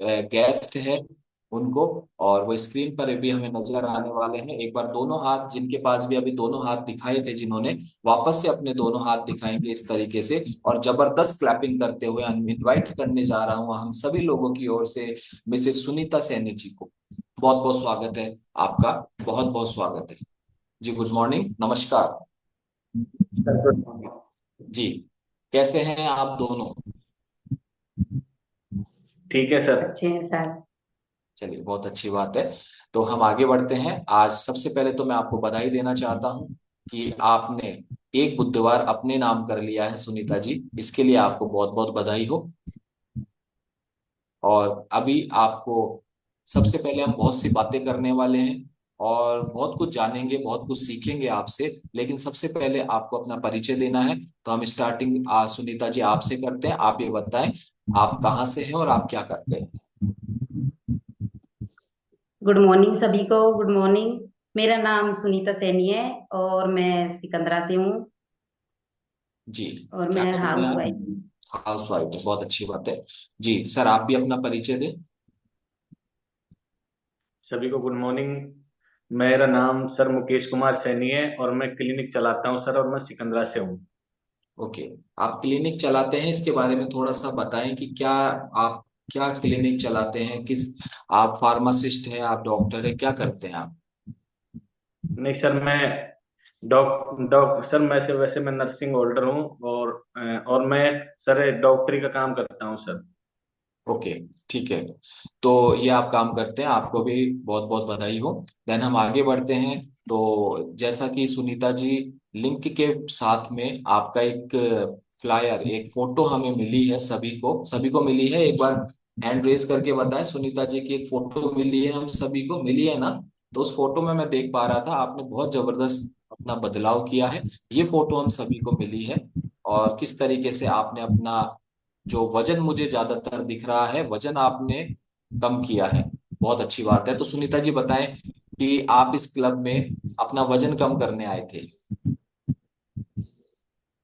Guest है उनको, और वो स्क्रीन पर भी हमें नजर आने वाले हैं। एक बार दोनों हाथ, जिनके पास भी अभी दोनों हाथ दिखाए थे जिन्होंने, वापस से अपने दोनों हाथ दिखाएंगे इस तरीके से, और जबरदस्त क्लैपिंग करते हुए इनवाइट करने जा रहा हूं हम सभी लोगों की ओर से मिसेस सुनीता सैनी जी को। बहुत बहुत स्वागत है आपका, बहुत बहुत स्वागत है जी। गुड मॉर्निंग, नमस्कार सर गुड मॉर्निंग। जी। कैसे हैं आप दोनों? ठीक है सर। अच्छे हैं सर। चलिए, बहुत अच्छी बात है। तो हम आगे बढ़ते हैं। आज सबसे पहले तो मैं आपको बधाई देना चाहता हूं कि आपने एक बुधवार अपने नाम कर लिया है सुनीता जी, इसके लिए आपको बहुत बहुत बधाई हो। और अभी आपको सबसे पहले हम बहुत सी बातें करने वाले हैं और बहुत कुछ जानेंगे, बहुत कुछ सीखेंगे आपसे, लेकिन सबसे पहले आपको अपना परिचय देना है। तो हम स्टार्टिंग सुनीता जी आपसे करते हैं। आप ये बताएं, आप कहाँ से हैं और आप क्या करते हैं? गुड मॉर्निंग सभी को, गुड मॉर्निंग। मेरा नाम सुनीता सैनी है और मैं सिकंदरा से हूँ जी। और क्या मैं करते हैं हाउस आप? वाइफ हूँ। हाउस वाइफ है, बहुत अच्छी बात है। जी सर, आप भी अपना परिचय दें। सभी को गुड मॉर्निंग। मेरा नाम सर मुकेश कुमार सैनी है और मैं क्लिनिक चलाता हूँ सर, और मैं सिकंदरा से हूँ। ओके। आप क्लिनिक चलाते हैं, इसके बारे में थोड़ा सा बताएं कि क्या आप, क्या क्लिनिक चलाते हैं, किस, आप फार्मासिस्ट हैं, आप डॉक्टर हैं, क्या करते हैं आप? नहीं सर, मैं डॉक डॉक सर, वैसे मैं नर्सिंग होल्डर हूँ, और मैं सर डॉक्टरी का काम करता हूँ सर। ओके, ठीक है। तो ये आप काम करते हैं, आपको भी बहुत बहुत बधाई हो। देन हम आगे बढ़ते हैं। तो जैसा कि सुनीता जी, लिंक के साथ में आपका एक फ्लायर, एक फोटो हमें मिली है, सभी को मिली है। एक बार हैंड रेज करके बताएं सुनीता जी की एक फोटो मिली है, हम सभी को मिली है ना? तो उस फोटो में मैं देख पा रहा था आपने बहुत जबरदस्त अपना बदलाव किया है। ये फोटो हम सभी को मिली है। और किस तरीके से आपने अपना जो वजन, मुझे ज्यादातर दिख रहा है वजन आपने कम किया है। बहुत अच्छी बात है। तो सुनीता जी बताएं कि आप इस क्लब में अपना वजन कम करने आए थे।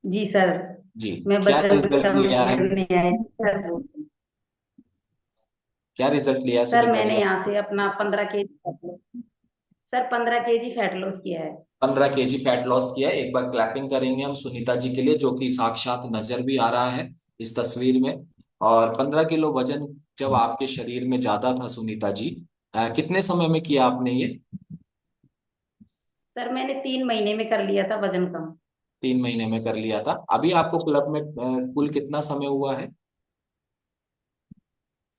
जी सर, जी। मैं क्या वजन रिजल्ट कम लिया है? करने आई थी सर। क्या रिजल्ट लिया है सर सुनीता जी? मैंने यहाँ से अपना 15 KG, sir 15 KG fat loss किया है। 15 केजी फैट लॉस किया है। एक बार क्लैपिंग करेंगे हम सुनीता जी के लिए, जो कि साक्षात नजर भी आ रहा है इस तस्वीर में। और 15 किलो वजन जब आपके शरीर में ज्यादा था सुनीता जी, कितने समय में किया आपने ये? सर मैंने 3 महीने में कर लिया था वजन कम। 3 महीने में कर लिया था। अभी आपको क्लब में कुल कितना समय हुआ है?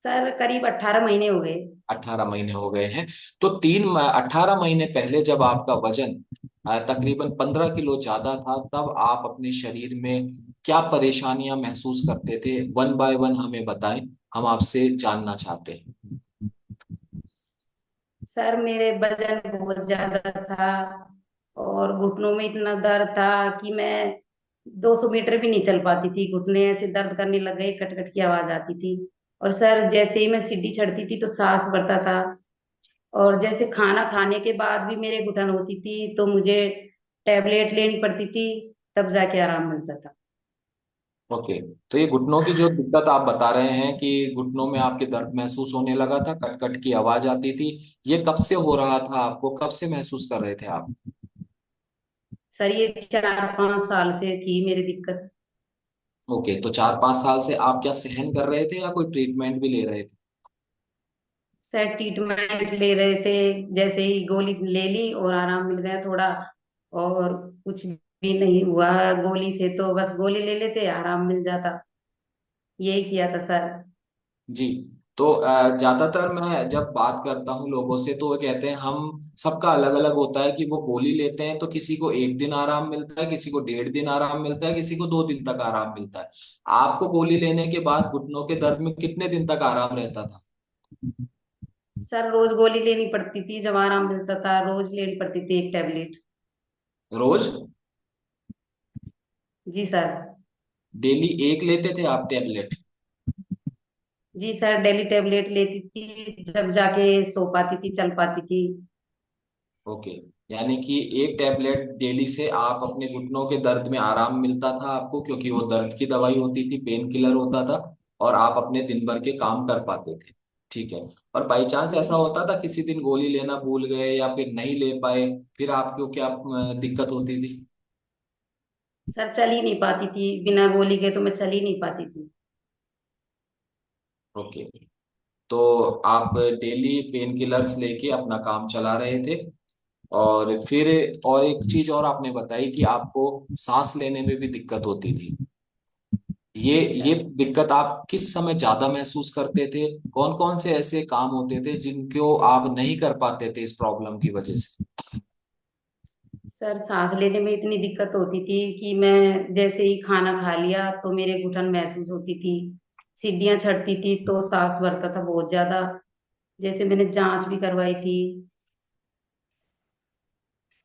सर करीब 18 महीने हो गए। 18 महीने हो गए हैं। तो 18 महीने पहले जब आपका वजन तकरीबन 15 किलो ज्यादा था, तब आप अपने शरीर में क्या परेशानियां महसूस करते थे? वन बाय वन हमें बताएं, हम आपसे जानना चाहते हैं। सर मेरे वजन बहुत ज्यादा था और घुटनों में इतना दर्द था कि मैं 200 मीटर भी नहीं चल पाती थी। घुटने ऐसे दर्द करने लग गए, कट कट की आवाज आती थी। और सर जैसे ही मैं सीढ़ी चढ़ती थी तो सांस भरता था। और जैसे खाना खाने के बाद भी मेरे घुटन होती थी तो मुझे टेबलेट लेनी पड़ती थी, तब जाके आराम मिलता था। ओके। तो ये घुटनों की जो दिक्कत आप बता रहे हैं कि घुटनों में आपके दर्द महसूस होने लगा था, कट कट की आवाज आती थी, ये कब से हो रहा था? आपको कब से महसूस कर रहे थे आप? सर ये 4-5 साल से थी मेरी दिक्कत। ओके, तो 4-5 साल से आप क्या सहन कर रहे थे या कोई ट्रीटमेंट भी ले रहे थे? सर ट्रीटमेंट ले रहे थे, जैसे ही गोली ले ली और आराम मिल गया थोड़ा। और कुछ भी नहीं हुआ गोली से, तो बस गोली ले लेते आराम मिल जाता। यही किया था सर। जी। तो ज्यादातर मैं जब बात करता हूँ लोगों से, तो वो कहते हैं हम सबका अलग अलग होता है कि वो गोली लेते हैं तो किसी को एक दिन आराम मिलता है, किसी को 1.5 दिन आराम मिलता है, किसी को 2 दिन तक आराम मिलता है। आपको गोली लेने के बाद घुटनों के दर्द में कितने दिन तक आराम रहता था? सर रोज गोली लेनी पड़ती थी, जब आराम मिलता था रोज लेनी पड़ती थी एक टेबलेट। रोज? जी सर। डेली एक लेते थे आप टेबलेट? जी सर डेली टेबलेट लेती थी, जब जाके सो पाती थी, चल पाती थी। ओके। यानी कि एक टेबलेट डेली से आप अपने घुटनों के दर्द में आराम मिलता था आपको, क्योंकि वो दर्द की दवाई होती थी, पेन किलर होता था, और आप अपने दिन भर के काम कर पाते थे। ठीक है। और बाई चांस ऐसा होता था किसी दिन गोली लेना भूल गए या फिर नहीं ले पाए, फिर आपको क्या दिक्कत होती थी? सर चल ही नहीं पाती थी, बिना गोली के तो मैं चल ही नहीं पाती थी। ओके। तो आप डेली पेन किलर्स लेके अपना काम चला रहे थे, और फिर और एक चीज और आपने बताई कि आपको सांस लेने में भी दिक्कत होती थी। ये जी ये सर। दिक्कत आप किस समय ज्यादा महसूस करते थे? कौन कौन से ऐसे काम होते थे जिनको आप नहीं कर पाते थे इस प्रॉब्लम की वजह से? सर सांस लेने में इतनी दिक्कत होती थी कि मैं जैसे ही खाना खा लिया तो मेरे घुटन महसूस होती थी, सीढ़ियां चढ़ती थी तो सांस भरता था बहुत ज्यादा। जैसे मैंने जांच भी करवाई थी,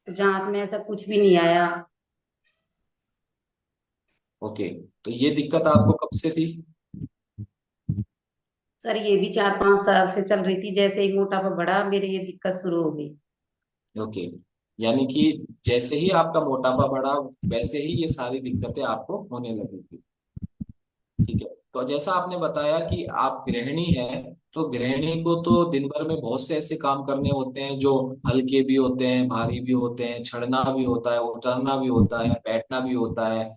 तो जांच में ऐसा कुछ भी नहीं आया। ओके। तो ये दिक्कत आपको कब से थी? सर ये भी 4-5 साल से चल रही थी, जैसे ही मोटापा बढ़ा मेरे ये दिक्कत शुरू हो गई। ओके। यानी कि जैसे ही आपका मोटापा बढ़ा, वैसे ही ये सारी दिक्कतें आपको होने लगी थी। ठीक है। तो जैसा आपने बताया कि आप गृहिणी हैं, तो गृहिणी को तो दिन भर में बहुत से ऐसे काम करने होते हैं जो हल्के भी होते हैं, भारी भी होते हैं, चढ़ना भी होता है, उतरना भी होता है, बैठना भी होता है,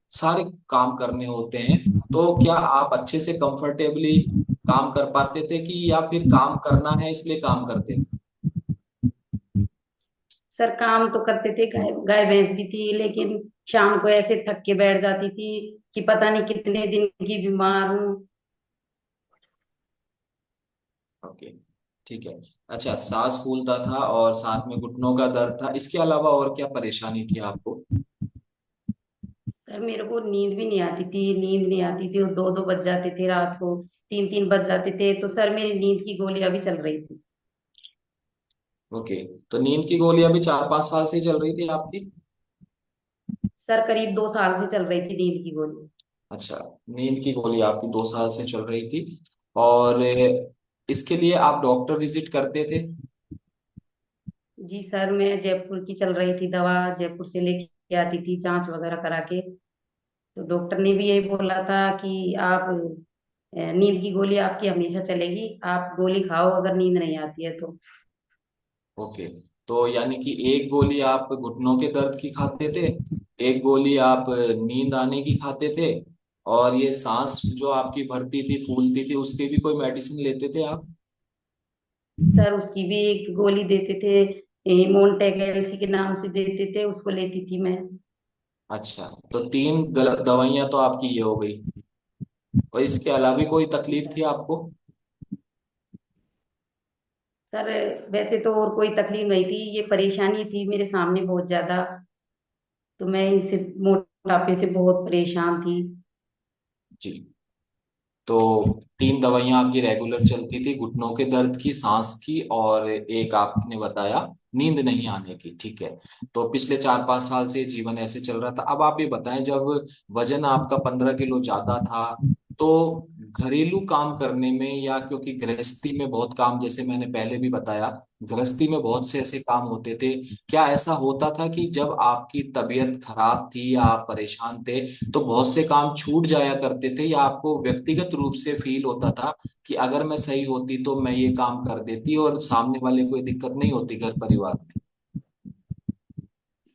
सारे काम करने होते हैं। तो क्या आप अच्छे से कंफर्टेबली काम कर पाते थे, कि या फिर काम करना है इसलिए काम करते थे? सर काम तो करते थे, गाय गाय भैंस भी थी, लेकिन शाम को ऐसे थक के बैठ जाती थी कि पता नहीं कितने दिन की बीमार हूँ। ओके। ठीक है। अच्छा, सांस फूलता था और साथ में घुटनों का दर्द था, इसके अलावा और क्या परेशानी थी आपको? सर मेरे को नींद भी नहीं आती थी, नींद नहीं आती थी, और 2-2 बज जाते थे रात को, 3-3 बज जाते थे, तो सर मेरी नींद की गोलियां भी चल रही थी। ओके। तो नींद की गोलियां भी 4-5 साल से ही चल रही थी आपकी? सर करीब 2 साल से चल रही थी नींद की गोली। अच्छा। नींद की गोली आपकी 2 साल से चल रही थी, और इसके लिए आप डॉक्टर विजिट करते थे? जी सर, मैं जयपुर की चल रही थी दवा, जयपुर से लेके आती थी जांच वगैरह करा के। तो डॉक्टर ने भी यही बोला था कि आप नींद की गोली आपकी हमेशा चलेगी, आप गोली खाओ अगर नींद नहीं आती है तो। ओके। तो यानी कि एक गोली आप घुटनों के दर्द की खाते थे, एक गोली आप नींद आने की खाते थे, और ये सांस जो आपकी भरती थी फूलती थी उसकी भी कोई मेडिसिन लेते थे आप? सर उसकी भी एक गोली देते थे, मोन्टेक एलसी के नाम से देते थे, उसको लेती थी मैं। अच्छा। तो तीन गलत दवाइयां तो आपकी ये हो गई, और इसके अलावा भी कोई जी तकलीफ सर। थी आपको? सर वैसे तो और कोई तकलीफ नहीं थी, ये परेशानी थी मेरे सामने बहुत ज्यादा, तो मैं इनसे मोटापे से बहुत परेशान थी। जी। तो तीन दवाइयां आपकी रेगुलर चलती थी, घुटनों के दर्द की, सांस की, और एक आपने बताया नींद नहीं आने की। ठीक है। तो पिछले 4-5 साल से जीवन ऐसे चल रहा था। अब आप ये बताएं, जब वजन आपका 15 किलो ज्यादा था, तो घरेलू काम करने में, या क्योंकि गृहस्थी में बहुत काम, जैसे मैंने पहले भी बताया, गृहस्थी में बहुत से ऐसे काम होते थे, क्या ऐसा होता था कि जब आपकी तबीयत खराब थी या आप परेशान थे तो बहुत से काम छूट जाया करते थे, या आपको व्यक्तिगत रूप से फील होता था कि अगर मैं सही होती तो मैं ये काम कर देती और सामने वाले को दिक्कत नहीं होती घर परिवार में?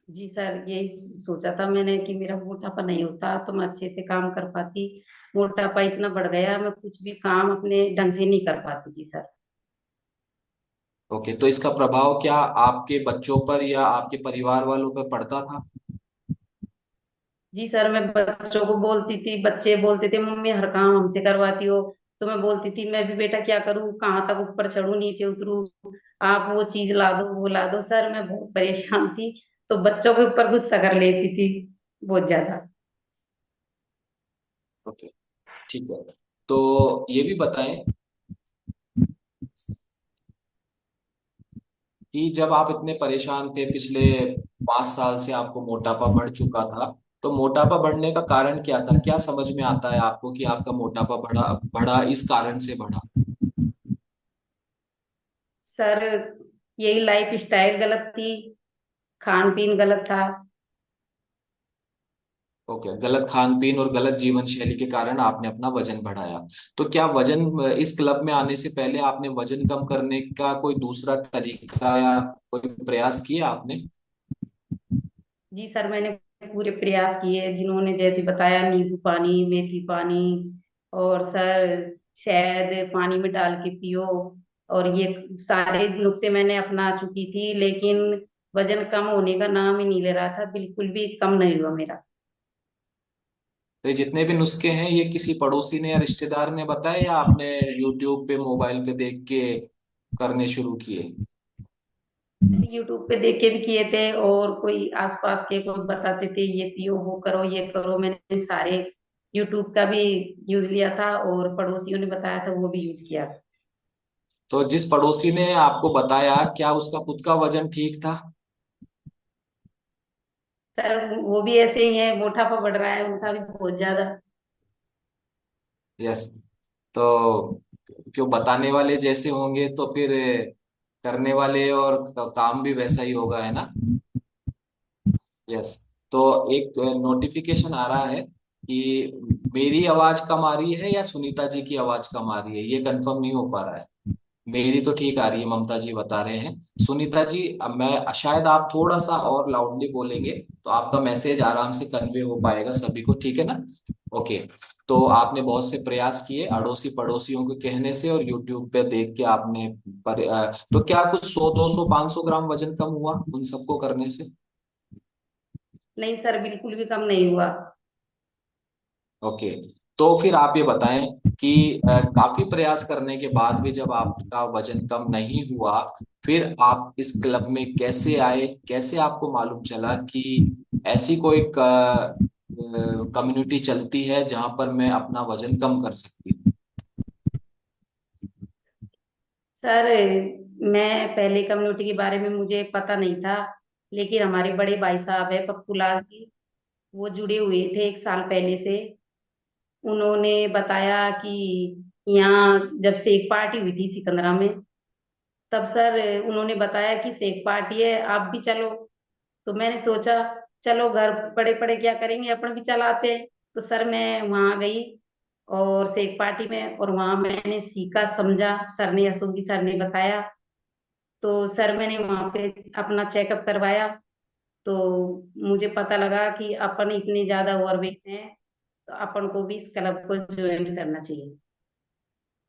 जी सर, यही सोचा था मैंने कि मेरा मोटापा नहीं होता तो मैं अच्छे से काम कर पाती। मोटापा इतना बढ़ गया, मैं कुछ भी काम अपने ढंग से नहीं कर पाती थी सर। ओके। तो इसका प्रभाव क्या आपके बच्चों पर या आपके परिवार वालों पर पड़ता था? जी सर, मैं बच्चों को बोलती थी, बच्चे बोलते थे मम्मी हर काम हमसे करवाती हो, तो मैं बोलती थी मैं भी बेटा क्या करूँ, कहाँ तक ऊपर चढ़ूं नीचे उतरूं, आप वो चीज ला दो वो ला दो। सर मैं बहुत परेशान थी, तो बच्चों के ऊपर गुस्सा कर लेती थी बहुत ज्यादा। ओके। ठीक है। तो ये भी बताएं कि जब आप इतने परेशान थे, पिछले 5 साल से आपको मोटापा बढ़ चुका था, तो मोटापा बढ़ने का कारण क्या था? क्या समझ में आता है आपको कि आपका मोटापा बढ़ा बढ़ा इस कारण से बढ़ा? सर यही लाइफ स्टाइल गलत थी, खान पीन गलत था। ओके, गलत खान पीन और गलत जीवन शैली के कारण आपने अपना वजन बढ़ाया। तो क्या वजन, इस क्लब में आने से पहले आपने वजन कम करने का कोई दूसरा तरीका या कोई प्रयास किया आपने? जी सर, मैंने पूरे प्रयास किए जिन्होंने जैसे बताया, नींबू पानी, मेथी पानी, और सर शहद पानी में डाल के पियो, और ये सारे नुस्खे मैंने अपना चुकी थी, लेकिन वजन कम होने का नाम ही नहीं ले रहा था, बिल्कुल भी कम नहीं हुआ मेरा। तो ये जितने भी नुस्खे हैं, ये किसी पड़ोसी ने या रिश्तेदार ने बताया या आपने यूट्यूब पे मोबाइल पे देख के करने शुरू किए? यूट्यूब पे देख के भी किए थे, और कोई आसपास के कोई बताते थे ये पियो, वो करो, ये करो, मैंने सारे यूट्यूब का भी यूज लिया था, और पड़ोसियों ने बताया था वो भी यूज किया था। तो जिस पड़ोसी ने आपको बताया, क्या उसका खुद का वजन ठीक था? सर वो भी ऐसे ही है, मोटापा बढ़ रहा है उनका भी बहुत ज्यादा। यस। तो क्यों, बताने वाले जैसे होंगे तो फिर करने वाले और काम भी वैसा ही होगा, है ना? यस। तो एक नोटिफिकेशन आ रहा है कि मेरी आवाज कम आ रही है या सुनीता जी की आवाज कम आ रही है, ये कंफर्म नहीं हो पा रहा है। मेरी तो ठीक आ रही है, ममता जी बता रहे हैं। सुनीता जी, अब मैं शायद आप थोड़ा सा और लाउडली बोलेंगे तो आपका मैसेज आराम से कन्वे हो पाएगा सभी को, ठीक है ना? ओके। तो आपने बहुत से प्रयास किए अड़ोसी पड़ोसियों के कहने से और यूट्यूब पे देख के आपने तो क्या कुछ 100 200 500 ग्राम वजन कम हुआ उन सबको करने से? नहीं सर, बिल्कुल भी कम नहीं हुआ। ओके। तो फिर आप ये बताएं कि काफी प्रयास करने के बाद भी जब आपका वजन कम नहीं हुआ, फिर आप इस क्लब में कैसे आए? कैसे आपको मालूम चला कि ऐसी कोई कम्युनिटी चलती है जहां पर मैं अपना वजन कम कर सकती हूँ? सर मैं पहले कम्युनिटी के बारे में मुझे पता नहीं था, लेकिन हमारे बड़े भाई साहब है पप्पू लाल जी, वो जुड़े हुए थे एक साल पहले से। उन्होंने बताया कि यहाँ जब से एक पार्टी हुई थी सिकंदरा में, तब सर उन्होंने बताया कि सेक पार्टी है, आप भी चलो। तो मैंने सोचा चलो, घर पड़े पड़े क्या करेंगे, अपन भी चलाते हैं। तो सर मैं वहां गई और सेक पार्टी में, और वहां मैंने सीखा समझा, सर ने, अशोक जी सर ने बताया। तो सर मैंने वहां पे अपना चेकअप करवाया, तो मुझे पता लगा कि अपन इतने ज्यादा ओवरवेट हैं, तो अपन को भी इस क्लब को ज्वाइन करना चाहिए।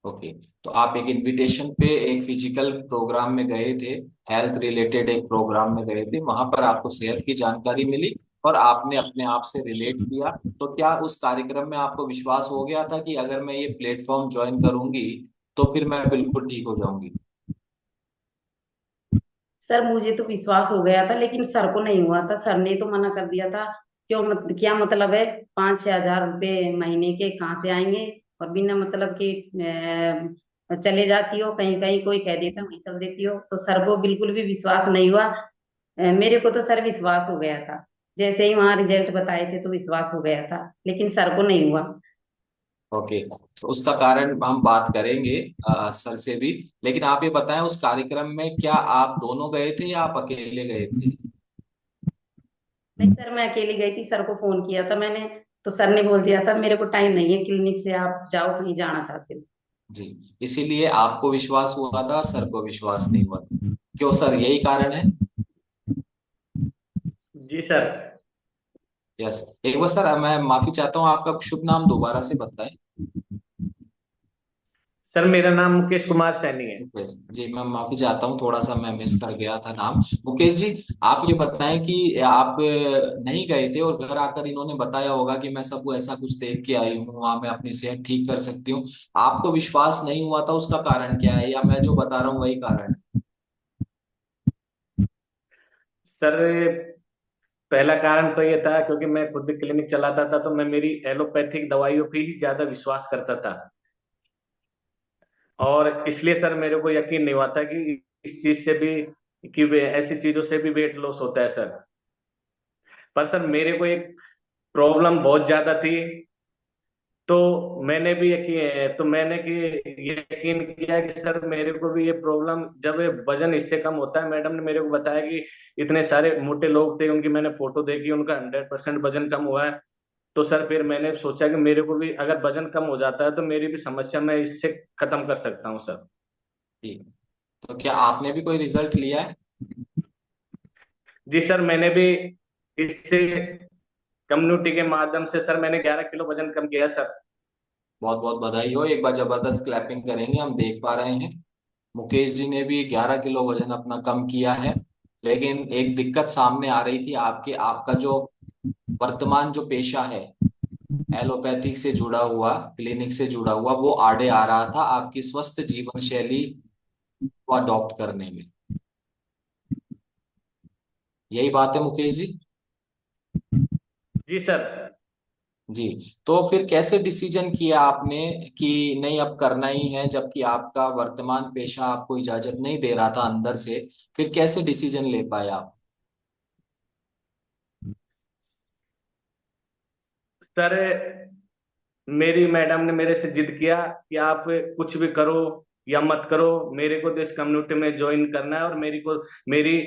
ओके। तो आप एक इनविटेशन पे एक फिजिकल प्रोग्राम में गए थे, हेल्थ रिलेटेड एक प्रोग्राम में गए थे, वहां पर आपको सेहत की जानकारी मिली और आपने अपने आप से रिलेट किया। तो क्या उस कार्यक्रम में आपको विश्वास हो गया था कि अगर मैं ये प्लेटफॉर्म ज्वाइन करूंगी तो फिर मैं बिल्कुल ठीक हो जाऊंगी? सर मुझे तो विश्वास हो गया था, लेकिन सर को नहीं हुआ था, सर ने तो मना कर दिया था। क्या मतलब है, 5-6 हजार रुपए महीने के कहाँ से आएंगे, और बिना मतलब के चले जाती हो कहीं कहीं, कोई कह देता वहीं चल देती हो, तो सर को बिल्कुल भी विश्वास नहीं हुआ। मेरे को तो सर विश्वास हो गया था, जैसे ही वहां रिजल्ट बताए थे तो विश्वास हो गया था, लेकिन सर को नहीं हुआ। ओके। तो उसका कारण हम बात करेंगे सर से भी। लेकिन आप ये बताएं, उस कार्यक्रम में क्या आप दोनों गए थे या आप अकेले गए थे? नहीं सर, मैं अकेली गई थी, सर को फोन किया था मैंने, तो सर ने बोल दिया था मेरे को टाइम नहीं है क्लिनिक से, आप जाओ कहीं जाना चाहते हो। जी। इसीलिए आपको विश्वास हुआ था और सर को विश्वास नहीं हुआ था। क्यों सर, यही कारण है? जी सर। यस। एक बार सर मैं माफी चाहता हूँ, आपका शुभ नाम दोबारा से बताएं। सर मेरा नाम मुकेश कुमार सैनी है। मुकेश जी, मैं माफी चाहता हूँ, थोड़ा सा मैं मिस कर गया था नाम। मुकेश जी, आप ये बताएं कि आप नहीं गए थे और घर आकर इन्होंने बताया होगा कि मैं सबको ऐसा कुछ देख के आई हूँ, वहां मैं अपनी सेहत ठीक कर सकती हूँ। आपको विश्वास नहीं हुआ था, उसका कारण क्या है, या मैं जो बता रहा हूँ वही कारण है? सर पहला कारण तो ये था क्योंकि मैं खुद क्लिनिक चलाता था, तो मैं मेरी एलोपैथिक दवाइयों पे ही ज्यादा विश्वास करता था, और इसलिए सर मेरे को यकीन नहीं हुआ था कि इस चीज से भी, कि ऐसी चीजों से भी वेट लॉस होता है सर। पर सर मेरे को एक प्रॉब्लम बहुत ज्यादा थी, तो मैंने भी यकीन तो मैंने कि यकीन किया कि सर मेरे को भी ये प्रॉब्लम, जब ये वजन इससे कम होता है, मैडम ने मेरे को बताया कि इतने सारे मोटे लोग थे, उनकी मैंने फोटो देखी, उनका 100% वजन कम हुआ है, तो सर फिर मैंने सोचा कि मेरे को भी अगर वजन कम हो जाता है तो मेरी भी समस्या मैं इससे खत्म कर सकता हूँ सर। ठीक। तो क्या आपने भी कोई रिजल्ट लिया है? जी सर, मैंने भी इससे कम्युनिटी के माध्यम से सर मैंने 11 किलो वजन कम किया सर। बहुत बहुत बधाई हो, एक बार जबरदस्त क्लैपिंग करेंगे। हम देख पा रहे हैं मुकेश जी ने भी 11 किलो वजन अपना कम किया है। लेकिन एक दिक्कत सामने आ रही थी, आपके आपका जो वर्तमान जो पेशा है, एलोपैथिक से जुड़ा हुआ, क्लिनिक से जुड़ा हुआ, वो आड़े आ रहा था आपकी स्वस्थ जीवन शैली को अडॉप्ट करने में। यही बात है मुकेश जी? जी सर। जी। तो फिर कैसे डिसीजन किया आपने कि नहीं अब करना ही है, जबकि आपका वर्तमान पेशा आपको इजाजत नहीं दे रहा था अंदर से? फिर कैसे डिसीजन ले पाए आप? सर मेरी मैडम ने मेरे से जिद किया कि आप कुछ भी करो या मत करो, मेरे को तो इस कम्युनिटी में ज्वाइन करना है और मेरी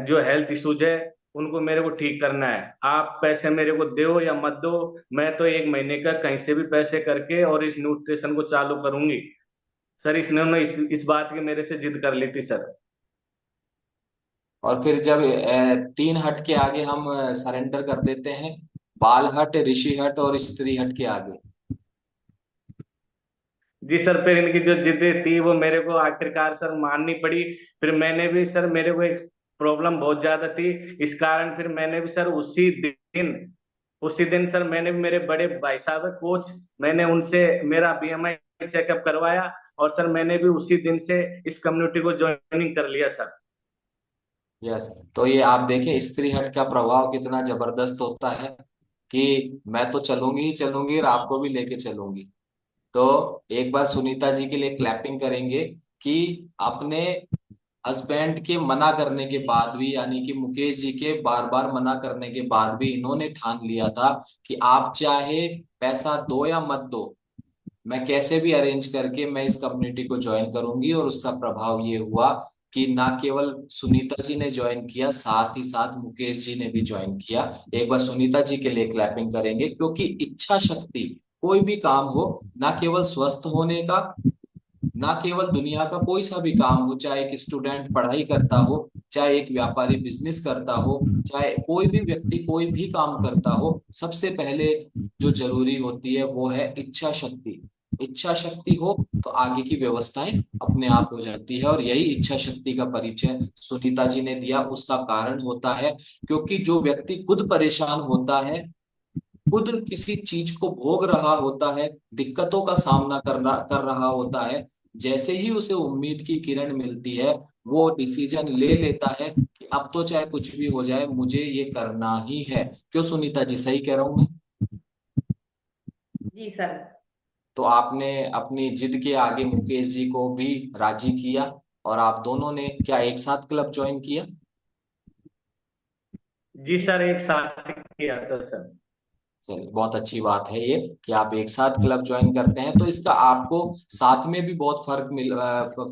जो हेल्थ इश्यूज है उनको मेरे को ठीक करना है। आप पैसे मेरे को दो या मत दो, मैं तो 1 महीने का कहीं से भी पैसे करके और इस न्यूट्रिशन को चालू करूंगी। सर इन्होंने इस बात की मेरे से जिद कर ली थी सर। और फिर जब 3 हट के आगे हम सरेंडर कर देते हैं, बाल हट, ऋषि हट और स्त्री हट के आगे। जी सर, फिर इनकी जो जिद्दें थी वो मेरे को आखिरकार सर माननी पड़ी। फिर मैंने भी सर, मेरे को एक प्रॉब्लम बहुत ज्यादा थी, इस कारण फिर मैंने भी सर उसी दिन सर मैंने भी मेरे बड़े भाई साहब है कोच, मैंने उनसे मेरा बीएमआई चेकअप करवाया और सर मैंने भी उसी दिन से इस कम्युनिटी को ज्वाइनिंग कर लिया सर। यस। तो ये आप देखें स्त्री हट का प्रभाव कितना जबरदस्त होता है कि मैं तो चलूंगी ही चलूंगी और आपको भी लेके चलूंगी। तो एक बार सुनीता जी के लिए क्लैपिंग करेंगे कि अपने हस्बैंड के मना करने के बाद भी, यानी कि मुकेश जी के बार बार मना करने के बाद भी, इन्होंने ठान लिया था कि आप चाहे पैसा दो या मत दो, मैं कैसे भी अरेंज करके मैं इस कम्युनिटी को ज्वाइन करूंगी। और उसका प्रभाव ये हुआ कि ना केवल सुनीता जी ने ज्वाइन किया, साथ ही साथ मुकेश जी ने भी ज्वाइन किया। एक बार सुनीता जी के लिए क्लैपिंग करेंगे, क्योंकि इच्छा शक्ति, कोई भी काम हो, ना केवल स्वस्थ होने का, ना केवल दुनिया का कोई सा भी काम हो, चाहे एक स्टूडेंट पढ़ाई करता हो, चाहे एक व्यापारी बिजनेस करता हो, चाहे कोई भी व्यक्ति कोई भी काम करता हो, सबसे पहले जो जरूरी होती है वो है इच्छा शक्ति। इच्छा शक्ति हो तो आगे की व्यवस्थाएं अपने आप हो जाती है। और यही इच्छा शक्ति का परिचय सुनीता जी ने दिया। उसका कारण होता है क्योंकि जो व्यक्ति खुद परेशान होता है, खुद किसी चीज को भोग रहा होता है, दिक्कतों का सामना कर रहा होता है, जैसे ही उसे उम्मीद की किरण मिलती है, वो डिसीजन ले लेता है कि अब तो चाहे कुछ भी हो जाए मुझे ये करना ही है। क्यों सुनीता जी, सही कह रहा हूं मैं? जी सर। तो आपने अपनी जिद के आगे मुकेश जी को भी राजी किया और आप दोनों ने क्या एक साथ क्लब ज्वाइन किया? जी सर, एक साथ ही किया था सर। चलिए, बहुत अच्छी बात है ये कि आप एक साथ क्लब ज्वाइन करते हैं। तो इसका आपको साथ में भी बहुत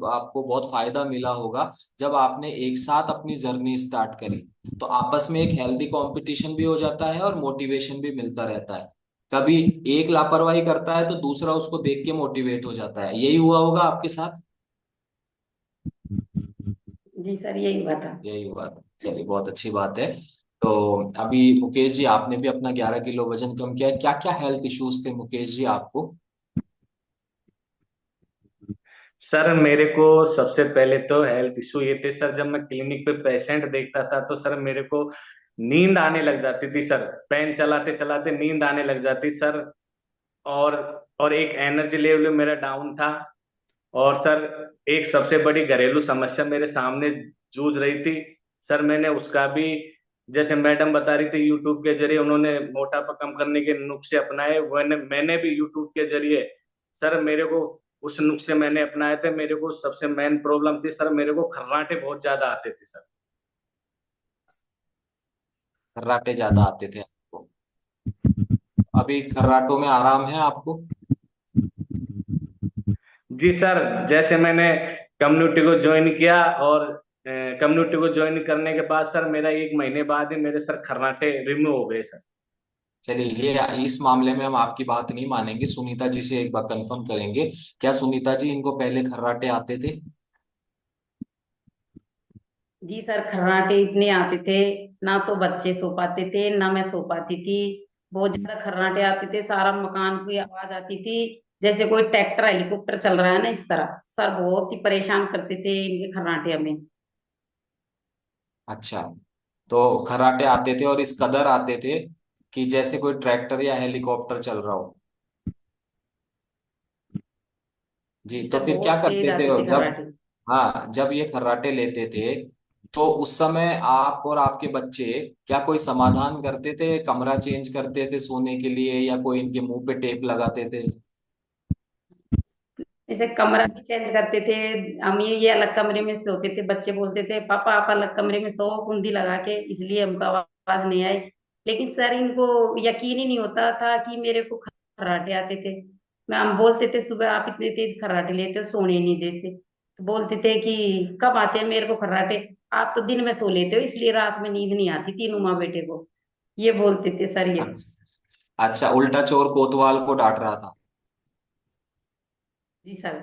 आपको बहुत फायदा मिला होगा जब आपने एक साथ अपनी जर्नी स्टार्ट करी। तो आपस में एक हेल्दी कंपटीशन भी हो जाता है और मोटिवेशन भी मिलता रहता है। कभी एक लापरवाही करता है तो दूसरा उसको देख के मोटिवेट हो जाता है। यही हुआ होगा आपके साथ? जी सर, यही हुआ था। यही हुआ था। चलिए, बहुत अच्छी बात है। तो अभी मुकेश जी, आपने भी अपना 11 किलो वजन कम किया है। क्या क्या हेल्थ इश्यूज थे मुकेश जी आपको? सर मेरे को सबसे पहले तो हेल्थ इशू ये थे सर, जब मैं क्लिनिक पे पेशेंट देखता था तो सर मेरे को नींद आने लग जाती थी सर, पेन चलाते चलाते नींद आने लग जाती सर। और और एक एनर्जी लेवल मेरा डाउन था। और सर एक सबसे बड़ी घरेलू समस्या मेरे सामने जूझ रही थी सर, मैंने उसका भी, जैसे मैडम बता रही थी यूट्यूब के जरिए उन्होंने मोटापा कम करने के नुस्खे अपनाए, मैंने भी यूट्यूब के जरिए सर मेरे को उस नुस्खे मैंने अपनाए थे। मेरे को सबसे मेन प्रॉब्लम थी सर, मेरे को खर्राटे बहुत ज्यादा आते थे सर। खर्राटे ज्यादा आते थे आपको? अभी खर्राटों में आराम है आपको? जी सर, जैसे मैंने कम्युनिटी को ज्वाइन किया और कम्युनिटी को ज्वाइन करने के बाद सर मेरा 1 महीने बाद ही मेरे सर खर्राटे रिमूव हो गए सर। चलिए, ये इस मामले में हम आपकी बात नहीं मानेंगे, सुनीता जी से एक बार कंफर्म करेंगे। क्या सुनीता जी इनको पहले खर्राटे आते थे? जी सर, खर्राटे इतने आते थे, ना तो बच्चे सो पाते थे ना मैं सो पाती थी। बहुत ज्यादा खर्राटे आते थे, सारा मकान की आवाज आती थी, जैसे कोई ट्रैक्टर हेलीकॉप्टर चल रहा है ना, इस तरह। सर बहुत ही परेशान करते थे इनके खर्राटे हमें। अच्छा, तो खर्राटे आते थे और इस कदर आते थे कि जैसे कोई ट्रैक्टर या हेलीकॉप्टर चल रहा हो। जी, जी तो सर, फिर क्या बहुत तेज करते थे आते थे जब, खर्राटे। हाँ, जब ये खर्राटे लेते थे तो उस समय आप और आपके बच्चे क्या कोई समाधान करते थे, कमरा चेंज करते थे सोने के लिए, या कोई इनके मुंह पे टेप लगाते थे? जैसे कमरा भी चेंज करते थे, हम ये अलग कमरे में सोते थे, बच्चे बोलते थे पापा आप अलग कमरे में सो कुंडी लगा के, इसलिए हमको आवाज नहीं आई। लेकिन सर इनको यकीन ही नहीं होता था कि मेरे को खर्राटे आते थे। मैं हम बोलते थे सुबह आप इतने तेज खर्राटे लेते हो, सोने नहीं देते। तो बोलते थे कि कब आते हैं मेरे को खर्राटे, आप तो दिन में सो लेते हो इसलिए रात में नींद नहीं आती तीनों माँ बेटे को, ये बोलते थे सर ये। अच्छा, अच्छा, उल्टा चोर कोतवाल को डांट रहा था। जी सर।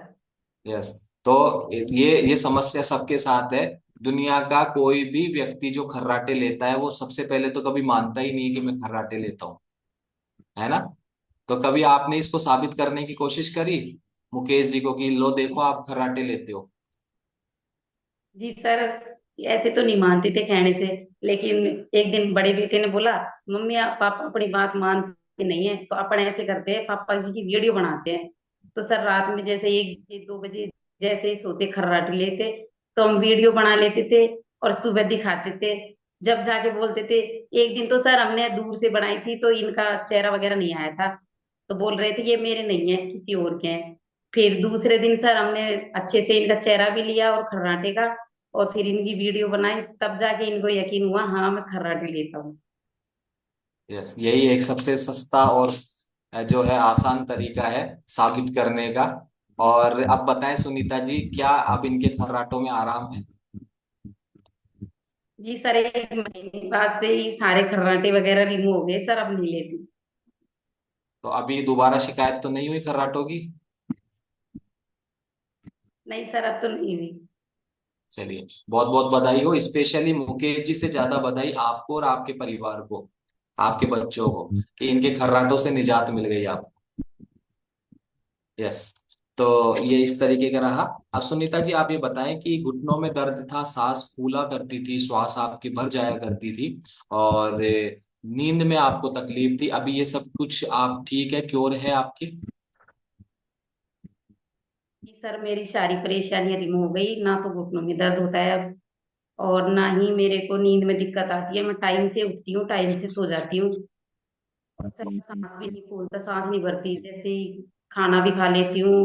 यस। तो ये समस्या सबके साथ है। दुनिया का कोई भी व्यक्ति जो खर्राटे लेता है वो सबसे पहले तो कभी मानता ही नहीं है कि मैं खर्राटे लेता हूँ, है ना? तो कभी आपने इसको साबित करने की कोशिश करी मुकेश जी को कि लो देखो आप खर्राटे लेते हो? जी सर, ऐसे तो नहीं मानते थे कहने से, लेकिन एक दिन बड़े बेटे ने बोला मम्मी आप पापा अपनी बात मानते नहीं है, तो अपन ऐसे करते हैं पापा जी की वीडियो बनाते हैं। तो सर रात में जैसे 1 बजे 2 बजे जैसे ही सोते खर्राटे लेते, तो हम वीडियो बना लेते थे और सुबह दिखाते थे। जब जाके बोलते थे, एक दिन तो सर हमने दूर से बनाई थी तो इनका चेहरा वगैरह नहीं आया था, तो बोल रहे थे ये मेरे नहीं है किसी और के हैं। फिर दूसरे दिन सर हमने अच्छे से इनका चेहरा भी लिया और खर्राटे का, और फिर इनकी वीडियो बनाई, तब जाके इनको यकीन हुआ हाँ मैं खर्राटे लेता हूँ। यस, यही एक सबसे सस्ता और जो है आसान तरीका है साबित करने का। और अब बताएं सुनीता जी, क्या अब इनके खर्राटों में आराम है? जी सर, 1 महीने बाद से ही सारे खर्राटे वगैरह रिमूव हो गए सर, अब नहीं लेती। तो अभी दोबारा शिकायत तो नहीं हुई खर्राटों की? नहीं सर, अब तो नहीं हुई। चलिए, बहुत बहुत बधाई हो, स्पेशली मुकेश जी से ज्यादा बधाई आपको और आपके परिवार को, आपके बच्चों को, कि इनके खर्राटों से निजात मिल गई आपको। यस। तो ये इस तरीके का रहा। अब सुनीता जी आप ये बताएं कि घुटनों में दर्द था, सांस फूला करती थी, श्वास आपकी भर जाया करती थी, और नींद में आपको तकलीफ थी, अभी ये सब कुछ आप ठीक है, क्योर है आपकी? जी सर, मेरी सारी परेशानियां रिमूव हो गई, ना तो घुटनों में दर्द होता है अब, और ना ही मेरे को नींद में दिक्कत आती है। मैं टाइम से उठती हूँ, टाइम से सो जाती हूँ। और सर सांस भी नहीं फूलता, सांस नहीं भरती, जैसे ही खाना भी खा लेती हूँ,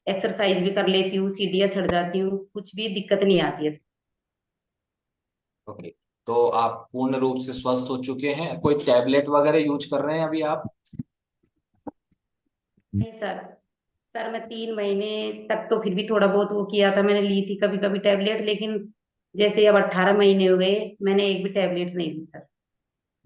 एक्सरसाइज भी कर लेती हूँ, सीढ़ियाँ चढ़ जाती हूँ, कुछ भी दिक्कत नहीं आती है। ओके, तो आप पूर्ण रूप से स्वस्थ हो चुके हैं? कोई टैबलेट वगैरह यूज कर रहे हैं अभी आप? नहीं सर, सर मैं 3 महीने तक तो फिर भी थोड़ा बहुत वो किया था, मैंने ली थी कभी कभी टेबलेट, लेकिन जैसे अब 18 महीने हो गए, मैंने एक भी टेबलेट नहीं ली सर।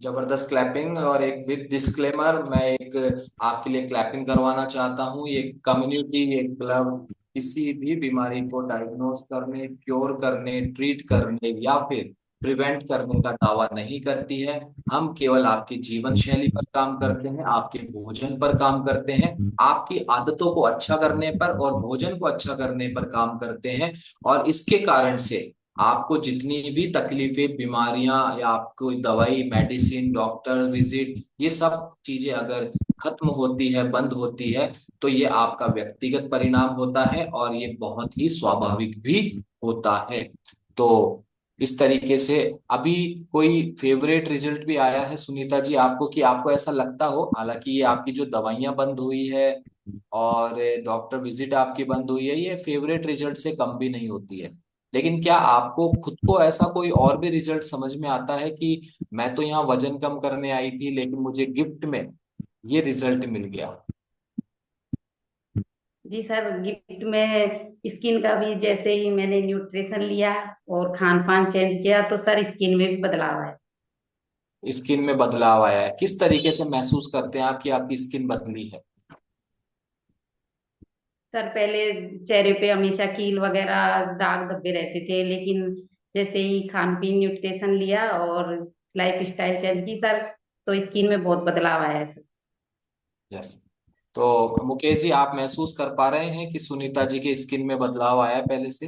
जबरदस्त क्लैपिंग। और एक विद डिस्क्लेमर, मैं एक आपके लिए क्लैपिंग करवाना चाहता हूँ। ये कम्युनिटी, ये क्लब किसी भी बीमारी को डायग्नोस करने, क्योर करने, ट्रीट करने या फिर प्रिवेंट करने का दावा नहीं करती है। हम केवल आपकी जीवन शैली पर काम करते हैं, आपके भोजन पर काम करते हैं, आपकी आदतों को अच्छा करने पर और भोजन को अच्छा करने पर काम करते हैं। और इसके कारण से आपको जितनी भी तकलीफें, बीमारियां, या आपको दवाई, मेडिसिन, डॉक्टर विजिट, ये सब चीजें अगर खत्म होती है, बंद होती है, तो ये आपका व्यक्तिगत परिणाम होता है और ये बहुत ही स्वाभाविक भी होता है। तो इस तरीके से अभी कोई फेवरेट रिजल्ट भी आया है सुनीता जी आपको, कि आपको ऐसा लगता हो, हालांकि ये आपकी जो दवाइयां बंद हुई है और डॉक्टर विजिट आपकी बंद हुई है, ये फेवरेट रिजल्ट से कम भी नहीं होती है, लेकिन क्या आपको खुद को ऐसा कोई और भी रिजल्ट समझ में आता है कि मैं तो यहाँ वजन कम करने आई थी लेकिन मुझे गिफ्ट में ये रिजल्ट मिल गया? जी सर, गिफ्ट में स्किन का भी, जैसे ही मैंने न्यूट्रिशन लिया और खान पान चेंज किया, तो सर स्किन में भी बदलाव है। स्किन में बदलाव आया है, किस तरीके से महसूस करते हैं आप कि आपकी स्किन बदली है? सर पहले चेहरे पे हमेशा कील वगैरह दाग धब्बे रहते थे, लेकिन जैसे ही खान पीन न्यूट्रिशन लिया और लाइफ स्टाइल चेंज की सर, तो स्किन में बहुत बदलाव आया है सर। यस। तो मुकेश जी, आप महसूस कर पा रहे हैं कि सुनीता जी के स्किन में बदलाव आया है पहले से?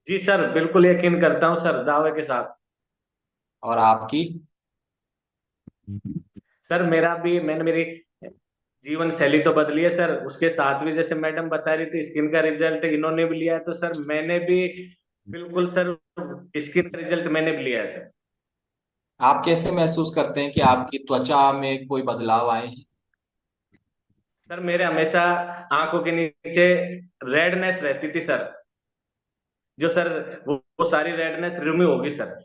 जी सर, बिल्कुल यकीन करता हूँ सर, दावे के साथ। और आपकी? सर मेरा भी, मैंने मेरी जीवन शैली तो बदली है सर, उसके साथ भी जैसे मैडम बता रही थी स्किन का रिजल्ट इन्होंने भी लिया है, तो सर मैंने भी बिल्कुल सर स्किन का रिजल्ट मैंने भी लिया है सर। आप कैसे महसूस करते हैं कि आपकी त्वचा में कोई बदलाव आए हैं? सर मेरे हमेशा आंखों के नीचे रेडनेस रहती थी सर, जो सर वो सारी रेडनेस रिमूव होगी सर।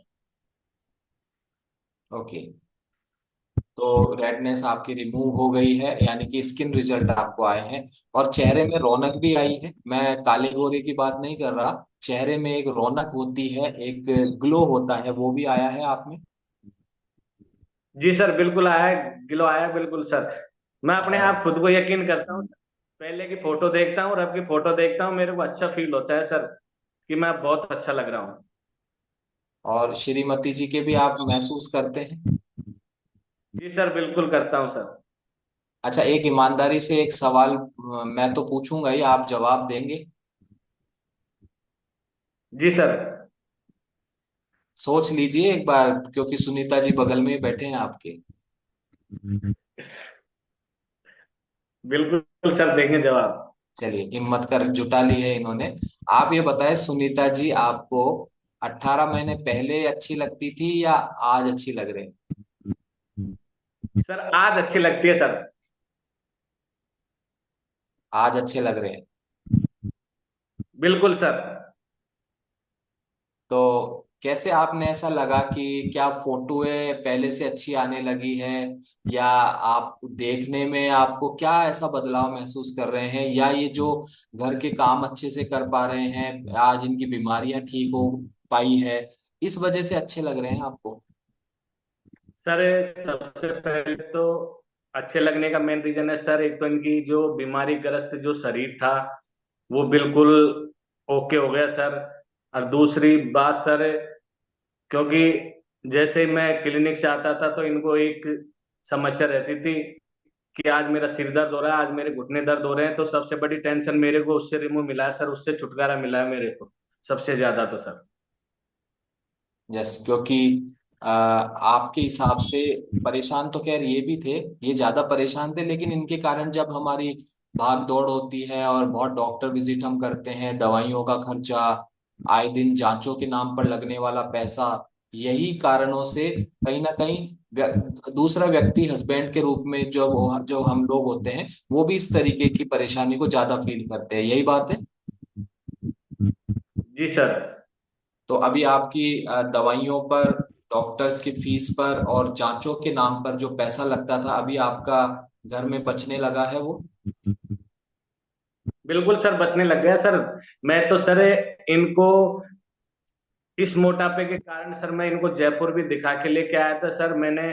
ओके। तो रेडनेस आपकी रिमूव हो गई है, यानी कि स्किन रिजल्ट आपको आए हैं। और चेहरे में रौनक भी आई है, मैं काले गोरे की बात नहीं कर रहा। चेहरे में एक रौनक होती है, एक ग्लो होता है, वो भी आया है आप में। जी सर बिल्कुल आया है, गिलो आया है बिल्कुल सर। मैं अपने और आप खुद को यकीन करता हूँ, पहले की फोटो देखता हूँ और अब की फोटो देखता हूँ, मेरे को अच्छा फील होता है सर कि मैं बहुत अच्छा लग रहा हूँ। और श्रीमती जी के भी आप महसूस करते हैं? जी सर बिल्कुल करता हूँ सर। अच्छा, एक ईमानदारी से एक सवाल मैं तो पूछूंगा ही, आप जवाब देंगे? जी सर। सोच लीजिए एक बार, क्योंकि सुनीता जी बगल में ही बैठे हैं आपके। बिल्कुल सर, देंगे जवाब। चलिए, हिम्मत कर जुटा ली है इन्होंने। आप ये बताएं सुनीता जी, आपको 18 महीने पहले अच्छी लगती थी या आज अच्छी लग रही? सर आज अच्छी लगती है सर। आज अच्छे लग रहे हैं? बिल्कुल सर। तो कैसे आपने ऐसा लगा कि क्या फोटोएं पहले से अच्छी आने लगी है, या आप देखने में आपको क्या ऐसा बदलाव महसूस कर रहे हैं, या ये जो घर के काम अच्छे से कर पा रहे हैं, आज इनकी बीमारियां ठीक हो पाई है, इस वजह से अच्छे लग रहे हैं आपको? सर सबसे पहले तो अच्छे लगने का मेन रीजन है सर, एक तो इनकी जो बीमारी ग्रस्त जो शरीर था वो बिल्कुल ओके हो गया सर। और दूसरी बात सर, क्योंकि जैसे ही मैं क्लिनिक से आता था तो इनको एक समस्या रहती थी कि आज मेरा सिर दर्द हो रहा है, आज मेरे घुटने दर्द हो रहे हैं, तो सबसे बड़ी टेंशन मेरे को उससे रिमूव मिला है सर, उससे छुटकारा मिला है मेरे को सबसे ज्यादा तो सर। यस, क्योंकि आपके हिसाब से परेशान तो खैर ये भी थे, ये ज्यादा परेशान थे, लेकिन इनके कारण जब हमारी भाग दौड़ होती है और बहुत डॉक्टर विजिट हम करते हैं, दवाइयों का खर्चा, आए दिन जांचों के नाम पर लगने वाला पैसा, यही कारणों से कहीं ना कहीं दूसरा व्यक्ति हस्बैंड के रूप में जो हम लोग होते हैं, वो भी इस तरीके की परेशानी को ज्यादा फील करते हैं, यही बात है। जी सर। तो अभी आपकी दवाइयों पर, डॉक्टर्स की फीस पर और जांचों के नाम पर जो पैसा लगता था, अभी आपका घर में बचने लगा है वो? बिल्कुल सर, बचने लग गया सर। मैं तो सर इनको इस मोटापे के कारण सर मैं इनको जयपुर भी दिखा के लेके आया था सर। मैंने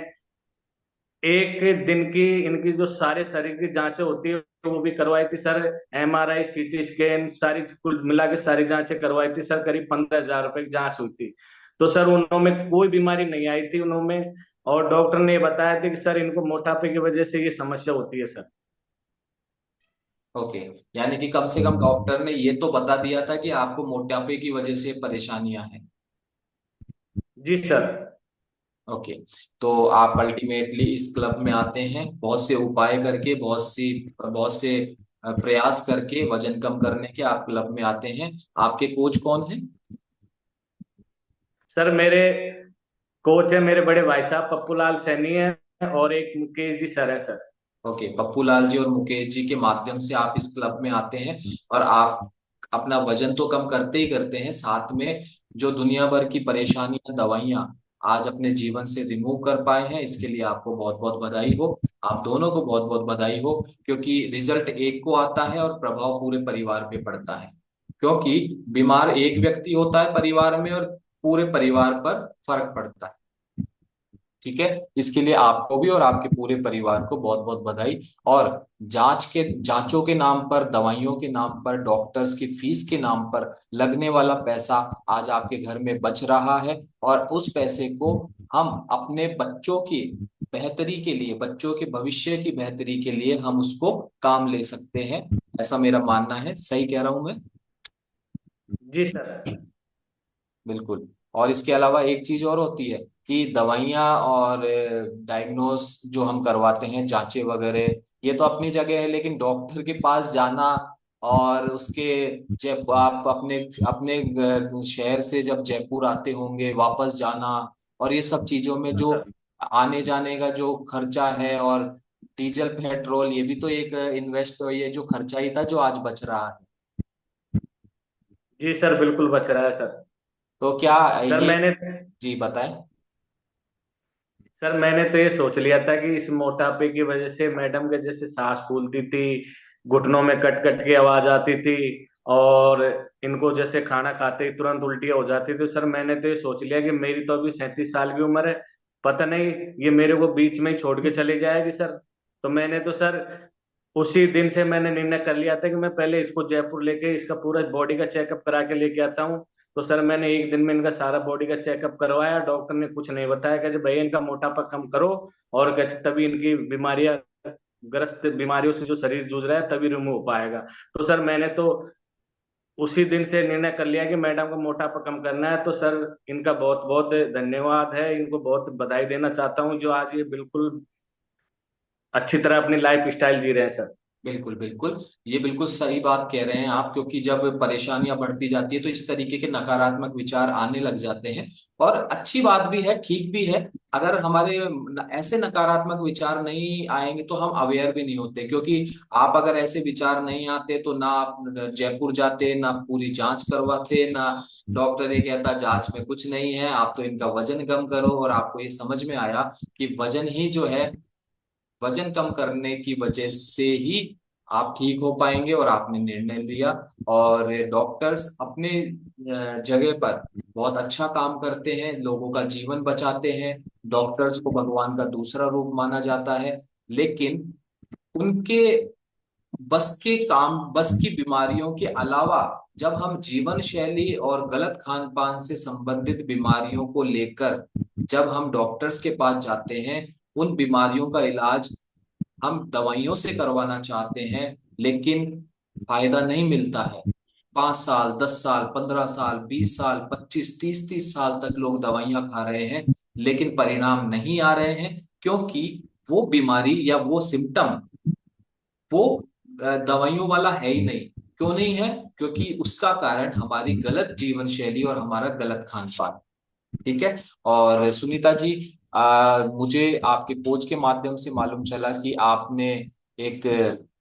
एक दिन की इनकी जो सारे शरीर की जांचें होती है वो भी करवाई थी सर। MRI, CT स्कैन, सारी कुल मिला के सारी जांचें करवाई थी सर, करीब 15,000 रुपए की जांच हुई थी। तो सर उन्होंने कोई बीमारी नहीं आई थी उन्होंने, और डॉक्टर ने ये बताया था कि सर इनको मोटापे की वजह से ये समस्या होती है सर। ओके, यानी कि कम से कम डॉक्टर ने ये तो बता दिया था कि आपको मोटापे की वजह से परेशानियां हैं। जी सर। ओके। तो आप अल्टीमेटली इस क्लब में आते हैं, बहुत से उपाय करके, बहुत से प्रयास करके वजन कम करने के आप क्लब में आते हैं। आपके कोच कौन है? सर मेरे कोच है मेरे बड़े भाई साहब पप्पू लाल सैनी है, और एक मुकेश जी सर है सर। ओके, पप्पू लाल जी और मुकेश जी के माध्यम से आप इस क्लब में आते हैं, और आप अपना वजन तो कम करते ही करते हैं, साथ में जो दुनिया भर की परेशानियां, दवाइयां आज अपने जीवन से रिमूव कर पाए हैं, इसके लिए आपको बहुत बहुत बधाई हो। आप दोनों को बहुत बहुत बधाई हो, क्योंकि रिजल्ट एक को आता है और प्रभाव पूरे परिवार पे पड़ता है। क्योंकि बीमार एक व्यक्ति होता है परिवार में, और पूरे परिवार पर फर्क पड़ता है। ठीक है, इसके लिए आपको भी और आपके पूरे परिवार को बहुत बहुत बधाई। और जांचों के नाम पर, दवाइयों के नाम पर, डॉक्टर्स की फीस के नाम पर लगने वाला पैसा आज आपके घर में बच रहा है, और उस पैसे को हम अपने बच्चों की बेहतरी के लिए, बच्चों के भविष्य की बेहतरी के लिए हम उसको काम ले सकते हैं। ऐसा मेरा मानना है, सही कह रहा हूं मैं? जी सर। बिल्कुल। और इसके अलावा एक चीज और होती है कि दवाइयाँ और डायग्नोस जो हम करवाते हैं, जांचें वगैरह, ये तो अपनी जगह है, लेकिन डॉक्टर के पास जाना और उसके, जब आप अपने अपने शहर से जब जयपुर आते होंगे वापस जाना, और ये सब चीजों में जो सर आने जाने का जो खर्चा है, और डीजल पेट्रोल, ये भी तो एक इन्वेस्ट, ये जो खर्चा ही था जो आज बच रहा है। जी सर, बिल्कुल बच रहा है सर। तो क्या सर ये, मैंने जी बताएं। सर मैंने तो ये सोच लिया था कि इस मोटापे की वजह से मैडम के जैसे सांस फूलती थी, घुटनों में कट कट की आवाज आती थी, और इनको जैसे खाना खाते ही तुरंत उल्टियाँ हो जाती थी। सर मैंने तो ये सोच लिया कि मेरी तो अभी 37 साल की उम्र है, पता नहीं ये मेरे को बीच में ही छोड़ के चली जाएगी सर। तो मैंने तो सर उसी दिन से मैंने निर्णय कर लिया था कि मैं पहले इसको जयपुर लेके इसका पूरा बॉडी का चेकअप करा के लेके आता हूँ। तो सर मैंने एक दिन में इनका सारा बॉडी का चेकअप करवाया, डॉक्टर ने कुछ नहीं बताया, कहते भैया इनका मोटापा कम करो, और कहते तभी इनकी बीमारियां, ग्रस्त बीमारियों से जो शरीर जूझ रहा है तभी रिमूव हो पाएगा। तो सर मैंने तो उसी दिन से निर्णय कर लिया कि मैडम का मोटापा कम करना है। तो सर इनका बहुत बहुत धन्यवाद है, इनको बहुत बधाई देना चाहता हूँ जो आज ये बिल्कुल अच्छी तरह अपनी लाइफ स्टाइल जी रहे हैं सर। बिल्कुल बिल्कुल, ये बिल्कुल सही बात कह रहे हैं आप, क्योंकि जब परेशानियां बढ़ती जाती है तो इस तरीके के नकारात्मक विचार आने लग जाते हैं। और अच्छी बात भी है, ठीक भी है। अगर हमारे ऐसे नकारात्मक विचार नहीं आएंगे तो हम अवेयर भी नहीं होते, क्योंकि आप अगर ऐसे विचार नहीं आते तो ना आप जयपुर जाते, ना पूरी जांच करवाते, ना डॉक्टर ये कहता जांच में कुछ नहीं है, आप तो इनका वजन कम करो, और आपको ये समझ में आया कि वजन ही जो है, वजन कम करने की वजह से ही आप ठीक हो पाएंगे, और आपने निर्णय लिया। और डॉक्टर्स अपने जगह पर बहुत अच्छा काम करते हैं, लोगों का जीवन बचाते हैं। डॉक्टर्स को भगवान का दूसरा रूप माना जाता है, लेकिन उनके बस की बीमारियों के अलावा जब हम जीवन शैली और गलत खान पान से संबंधित बीमारियों को लेकर जब हम डॉक्टर्स के पास जाते हैं, उन बीमारियों का इलाज हम दवाइयों से करवाना चाहते हैं, लेकिन फायदा नहीं मिलता है। 5 साल, 10 साल, 15 साल, 20 साल, 25, 30, 30 साल तक लोग दवाइयां खा रहे हैं, लेकिन परिणाम नहीं आ रहे हैं, क्योंकि वो बीमारी या वो सिम्टम वो दवाइयों वाला है ही नहीं। क्यों नहीं है? क्योंकि उसका कारण हमारी गलत जीवन शैली और हमारा गलत खान पान। ठीक है। और सुनीता जी, मुझे आपके कोच के माध्यम से मालूम चला कि आपने एक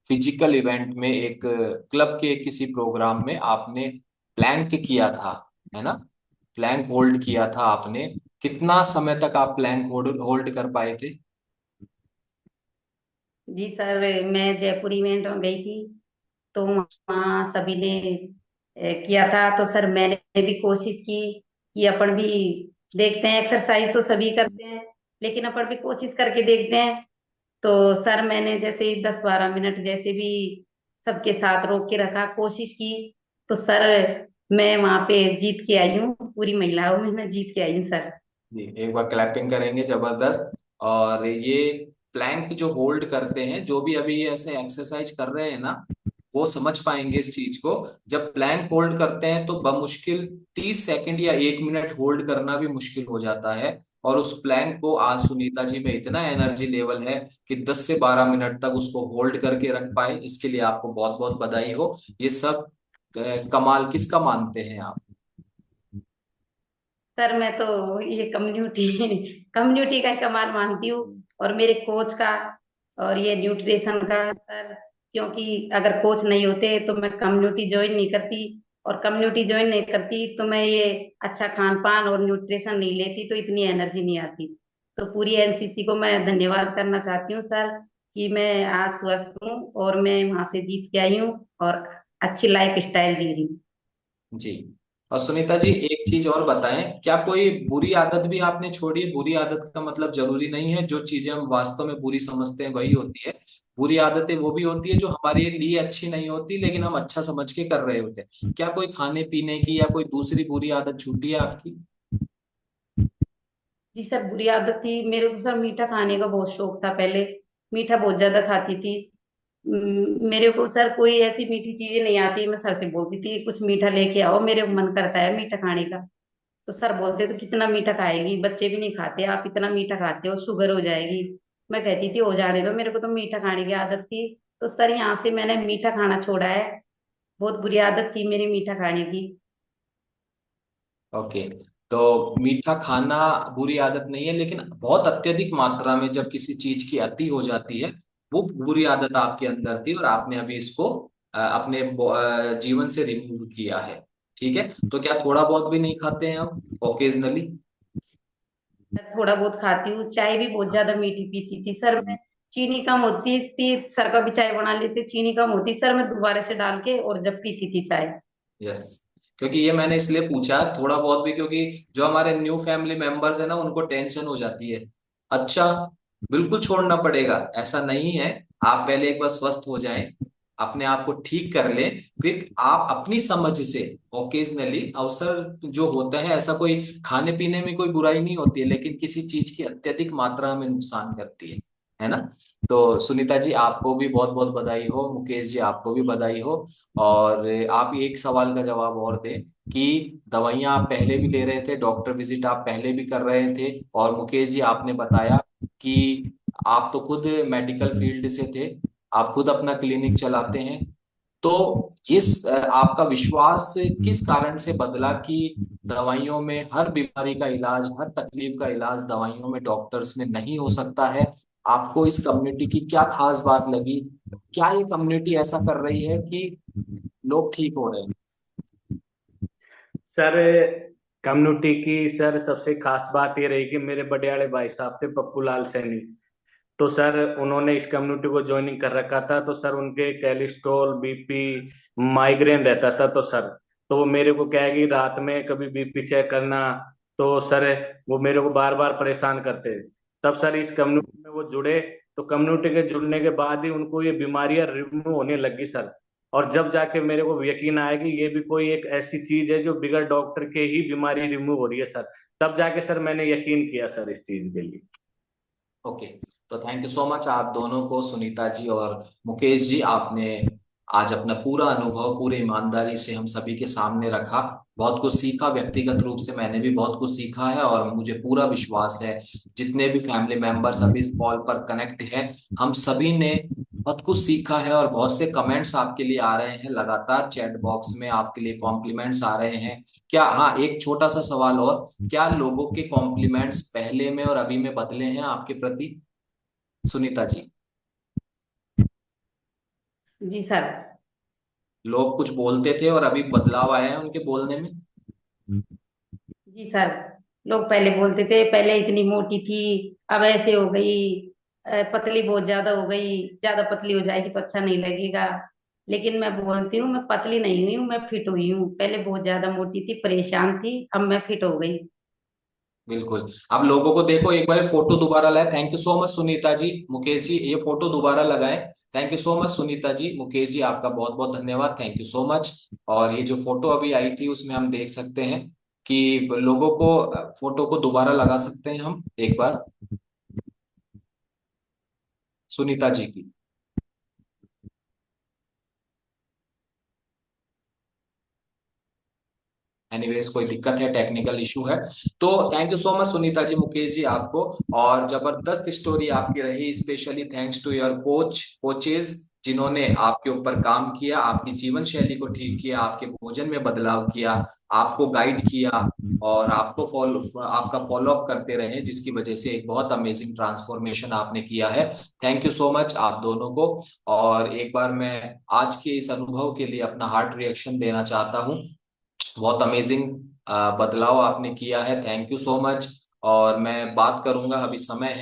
फिजिकल इवेंट में, एक क्लब के किसी प्रोग्राम में आपने प्लैंक किया था, है ना? प्लैंक होल्ड किया था आपने। कितना समय तक आप प्लैंक होल्ड होल्ड कर पाए थे? जी सर, मैं जयपुर इवेंट में गई थी, तो वहाँ सभी ने किया था, तो सर मैंने भी कोशिश की कि अपन भी देखते हैं। एक्सरसाइज तो सभी करते हैं, लेकिन अपन भी कोशिश करके देखते हैं। तो सर मैंने जैसे 10-12 मिनट जैसे भी सबके साथ रोक के रखा, कोशिश की, तो सर मैं वहां पे जीत के आई हूँ, पूरी महिलाओं में मैं जीत के आई हूँ सर। जी, एक बार क्लैपिंग करेंगे, जबरदस्त। और ये प्लैंक जो होल्ड करते हैं, जो भी अभी ये ऐसे एक्सरसाइज कर रहे हैं ना, वो समझ पाएंगे इस चीज को। जब प्लैंक होल्ड करते हैं तो बमुश्किल 30 सेकंड या 1 मिनट होल्ड करना भी मुश्किल हो जाता है। और उस प्लैंक को आज सुनीता जी में इतना एनर्जी लेवल है कि 10 से 12 मिनट तक उसको होल्ड करके रख पाए, इसके लिए आपको बहुत बहुत बधाई हो। ये सब कमाल किसका मानते हैं आप? सर मैं तो ये कम्युनिटी कम्युनिटी का ही कमाल मानती हूँ, और मेरे कोच का, और ये न्यूट्रिशन का सर। क्योंकि अगर कोच नहीं होते तो मैं कम्युनिटी ज्वाइन नहीं करती, और कम्युनिटी ज्वाइन नहीं करती तो मैं ये अच्छा खान पान और न्यूट्रिशन नहीं लेती, तो इतनी एनर्जी नहीं आती। तो पूरी एनसीसी को मैं धन्यवाद करना चाहती हूँ सर, कि मैं आज स्वस्थ हूँ और मैं वहां से जीत के आई हूँ और अच्छी लाइफ स्टाइल जी रही हूँ। जी। और सुनीता जी एक चीज और बताएं, क्या कोई बुरी आदत भी आपने छोड़ी? बुरी आदत का मतलब जरूरी नहीं है जो चीजें हम वास्तव में बुरी समझते हैं वही होती है। बुरी आदतें वो भी होती है जो हमारे लिए अच्छी नहीं होती लेकिन हम अच्छा समझ के कर रहे होते हैं। क्या कोई खाने पीने की या कोई दूसरी बुरी आदत छूटी है आपकी? जी सर, बुरी आदत थी मेरे को सर, मीठा खाने का बहुत शौक था पहले। मीठा बहुत ज्यादा खाती थी। मेरे को सर कोई ऐसी मीठी चीजें नहीं आती, मैं सर से बोलती थी कुछ मीठा लेके आओ, मेरे को मन करता है मीठा खाने का। तो सर बोलते तो कितना मीठा खाएगी, बच्चे भी नहीं खाते, आप इतना मीठा खाते हो शुगर हो जाएगी। मैं कहती थी हो जाने दो, मेरे को तो मीठा खाने की आदत थी। तो सर यहाँ से मैंने मीठा खाना छोड़ा है। बहुत बुरी आदत थी मेरी मीठा खाने की। ओके। तो मीठा खाना बुरी आदत नहीं है, लेकिन बहुत अत्यधिक मात्रा में जब किसी चीज की अति हो जाती है वो बुरी आदत आपके अंदर थी और आपने अभी इसको अपने जीवन से रिमूव किया है। ठीक है, तो क्या थोड़ा बहुत भी नहीं खाते हैं आप ओकेजनली? सर थोड़ा बहुत खाती हूँ, चाय भी बहुत ज्यादा मीठी पीती थी सर मैं। चीनी कम होती थी, सर का भी चाय बना लेते, चीनी कम होती सर, मैं दोबारा से डाल के और जब पीती थी चाय। यस। क्योंकि ये मैंने इसलिए पूछा थोड़ा बहुत भी, क्योंकि जो हमारे न्यू फैमिली मेंबर्स है ना उनको टेंशन हो जाती है। अच्छा, बिल्कुल छोड़ना पड़ेगा ऐसा नहीं है। आप पहले एक बार स्वस्थ हो जाएं, अपने आप को ठीक कर लें, फिर आप अपनी समझ से ओकेजनली अवसर जो होता है, ऐसा कोई खाने पीने में कोई बुराई नहीं होती है लेकिन किसी चीज की अत्यधिक मात्रा में नुकसान करती है ना? तो सुनीता जी आपको भी बहुत बहुत बधाई हो, मुकेश जी आपको भी बधाई हो। और आप एक सवाल का जवाब और दें कि दवाइयां आप पहले भी ले रहे थे, डॉक्टर विजिट आप पहले भी कर रहे थे, और मुकेश जी आपने बताया कि आप तो खुद मेडिकल फील्ड से थे, आप खुद अपना क्लिनिक चलाते हैं। तो इस आपका विश्वास किस कारण से बदला कि दवाइयों में हर बीमारी का इलाज, हर तकलीफ का इलाज दवाइयों में, डॉक्टर्स में नहीं हो सकता है? आपको इस कम्युनिटी की क्या खास बात लगी? क्या ये कम्युनिटी ऐसा कर रही है कि लोग ठीक हो रहे हैं? सर कम्युनिटी की सर सबसे खास बात ये रही कि मेरे बड़े वाले भाई साहब थे पप्पू लाल सैनी। तो सर उन्होंने इस कम्युनिटी को ज्वाइनिंग कर रखा था, तो सर उनके कैलेस्ट्रॉल बीपी माइग्रेन रहता था। तो सर तो वो मेरे को क्या है कि रात में कभी बीपी चेक करना, तो सर वो मेरे को बार बार परेशान करते। तब सर इस कम्युनिटी में वो जुड़े, तो कम्युनिटी के जुड़ने के बाद ही उनको ये बीमारियां रिमूव होने लगी सर। और जब जाके मेरे को यकीन आया कि ये भी कोई एक ऐसी चीज है जो बिगर डॉक्टर के ही बीमारी रिमूव हो रही है सर, तब जाके सर मैंने यकीन किया सर इस चीज के लिए। ओके। तो थैंक यू सो मच आप दोनों को, सुनीता जी और मुकेश जी। आपने आज अपना पूरा अनुभव पूरे ईमानदारी से हम सभी के सामने रखा, बहुत कुछ सीखा। व्यक्तिगत रूप से मैंने भी बहुत कुछ सीखा है और मुझे पूरा विश्वास है जितने भी फैमिली मेंबर्स अभी इस कॉल पर कनेक्ट हैं, हम सभी ने बहुत कुछ सीखा है। और बहुत से कमेंट्स आपके लिए आ रहे हैं, लगातार चैट बॉक्स में आपके लिए कॉम्प्लीमेंट्स आ रहे हैं। क्या, हाँ, एक छोटा सा सवाल और, क्या लोगों के कॉम्प्लीमेंट्स पहले में और अभी में बदले हैं आपके प्रति, सुनीता जी? जी सर। लोग कुछ बोलते थे और अभी बदलाव आया है उनके बोलने में? जी सर, लोग पहले बोलते थे पहले इतनी मोटी थी, अब ऐसे हो गई, पतली बहुत ज्यादा हो गई, ज्यादा पतली हो जाएगी तो अच्छा नहीं लगेगा। लेकिन मैं बोलती हूँ मैं पतली नहीं हुई हूँ, मैं फिट हुई हूँ। पहले बहुत ज्यादा मोटी थी, परेशान थी, अब मैं फिट हो गई। बिल्कुल। आप लोगों को देखो, एक बार फोटो दोबारा लाए। Thank you so much Sunita ji, Mukesh ji, ये फोटो दोबारा लगाएं। Thank you so much Sunita ji, Mukesh ji, आपका बहुत बहुत धन्यवाद, थैंक यू सो मच। और ये जो फोटो अभी आई थी उसमें हम देख सकते हैं कि लोगों को, फोटो को दोबारा लगा सकते हैं हम एक बार, सुनीता जी की। एनीवेज, कोई दिक्कत है, टेक्निकल इशू है। तो thank you so much Sunita ji, Mukesh ji, आपको। और जबरदस्त स्टोरी आपकी रही, specially thanks to your coaches, जिन्होंने आपके ऊपर काम किया, आपकी जीवन शैली को ठीक किया, आपके भोजन में बदलाव किया, आपको गाइड किया और आपका फॉलो अप करते रहे, जिसकी वजह से एक बहुत अमेजिंग ट्रांसफॉर्मेशन आपने किया है। थैंक यू सो मच आप दोनों को। और एक बार मैं आज के इस अनुभव के लिए अपना हार्ट रिएक्शन देना चाहता हूँ। बहुत अमेजिंग बदलाव आपने किया है, थैंक यू सो मच। और मैं बात करूंगा, अभी समय है